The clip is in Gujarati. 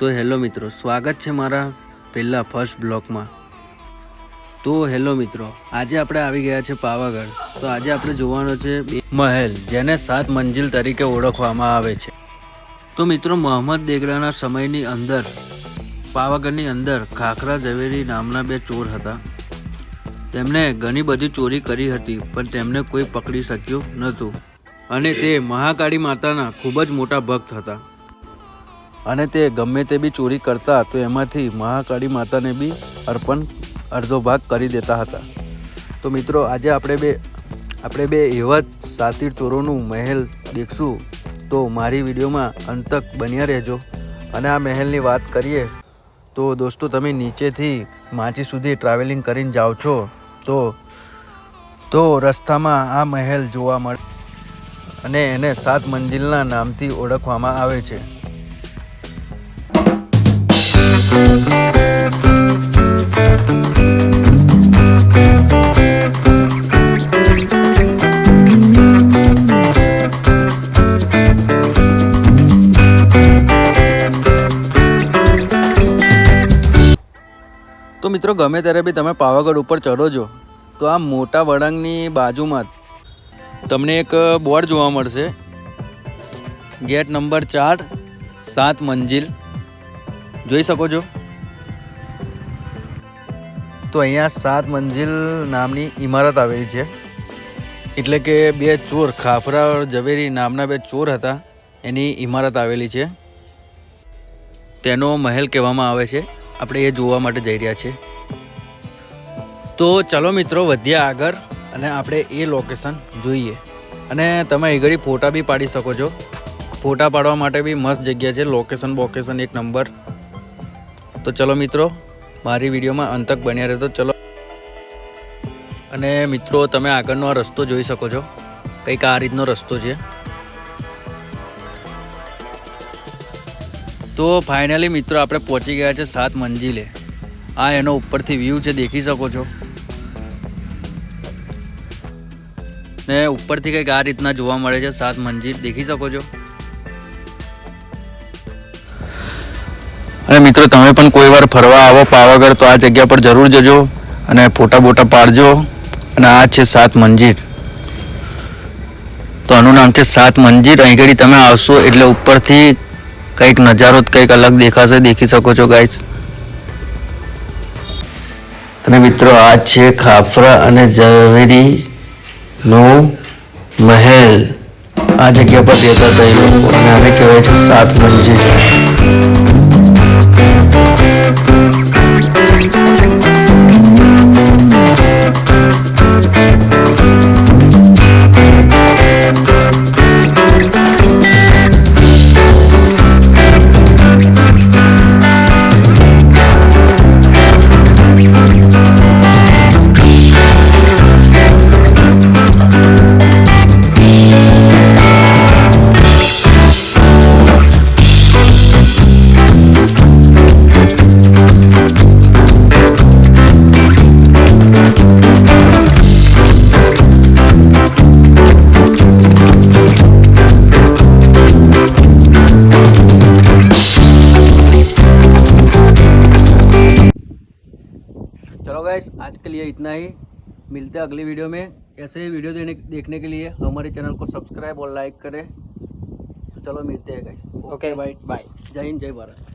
તો હેલો મિત્રો, સ્વાગત છે મારા પહેલા ફર્સ્ટ બ્લોગમાં। તો હેલો મિત્રો, આજે આપણે આવી ગયા છે પાવાગઢ। તો આજે આપણે જોવાનો છે મહેલ, જેને 7 મંજિલ તરીકે ઓળખવામાં આવે છે। તો મિત્રો, મોહમ્મદ દેગડાના સમયની અંદર પાવાગઢની અંદર ખાખરા ઝવેરી નામના 2 ચોર હતા। તેમણે ઘણી બધી ચોરી કરી હતી, પણ તેમને કોઈ પકડી શક્યું નહોતું અને તે મહાકાળી માતાના ખૂબ જ મોટા ભક્ત હતા અને તે ગમે તે બી ચોરી કરતા તો એમાંથી મહાકાળી માતાને બી અર્પણ અડધો ભાગ કરી દેતા હતા। તો મિત્રો, આજે આપણે બે એવા જ સાતીર ચોરોનું મહેલ દેખશું। તો મારી વિડીયોમાં અંત તક બન્યા રહેજો। અને આ મહેલની વાત કરીએ તો દોસ્તો, તમે નીચેથી માચી સુધી ટ્રાવેલિંગ કરીને જાઓ છો તો રસ્તામાં આ મહેલ જોવા મળે અને એને 7 મંજિલના નામથી ઓળખવામાં આવે છે। તો મિત્રો, ગમે ત્યારે બી તમે પાવાગઢ ઉપર ચઢો છો તો આ મોટા વળાંગની બાજુમાં તમને એક બોર્ડ જોવા મળશે, ગેટ નંબર 4 7 મંજિલ, જોઈ શકો છો। તો અહીંયા 7 મંજિલ નામની ઇમારત આવેલી છે, એટલે કે 2 ચોર, ખાખરા ઝવેરી નામના 2 ચોર હતા, એની ઇમારત આવેલી છે, તેનો મહેલ કહેવામાં આવે છે। આપણે એ જોવા માટે જઈ રહ્યા છીએ। તો ચાલો મિત્રો, વધ્યા આગળ અને આપણે એ લોકેશન જોઈએ। અને તમે એ ઘડી ફોટા બી પાડી શકો છો। ફોટા પાડવા માટે બી મસ્ત જગ્યા છે, લોકેશન એક નંબર। તો ચલો મિત્રો, મારી વિડીયોમાં અંત તક બન્યા રહેતો। ચલો। અને મિત્રો, તમે આગળનો આ રસ્તો જોઈ શકો છો, કંઈક આ રીતનો રસ્તો છે। તો ફાઇનલી મિત્રો, આપણે પહોંચી ગયા છે 7 મંજિલે। આ એનો ઉપરથી વ્યૂ છે, દેખી શકો છો। ને ઉપરથી કંઈક આ રીતના જોવા મળે છે 7 મંજિલ, દેખી શકો છો। અને મિત્રો, તમે પણ કોઈ વાર ફરવા આવો પાવાગઢ તો આ જગ્યા પર જરૂર જજો અને ફોટા બોટા પાડજો। અને આ છે 7 મંજિલ। તો આનું નામ છે 7 મંજિલ। અહીં ઘડી તમે આવશો એટલે ઉપરથી કંઈક નજારો કંઈક અલગ દેખાશે, દેખી શકો છો ગાઈસ। અને મિત્રો, આ છે ખાખરા અને ઝવેરી નો મહેલ। આ જગ્યા પર રહેતા હતા એ લોકો અને આને કહેવાય છે 7 મંજિલ। चलो गाइस, आज के लिए इतना ही। मिलते हैं अगली वीडियो में। ऐसे ही वीडियो देखने के लिए हमारे चैनल को सब्सक्राइब और लाइक करें। तो चलो मिलते हैं गाइस। Okay bye. जय हिंद, जय भारत।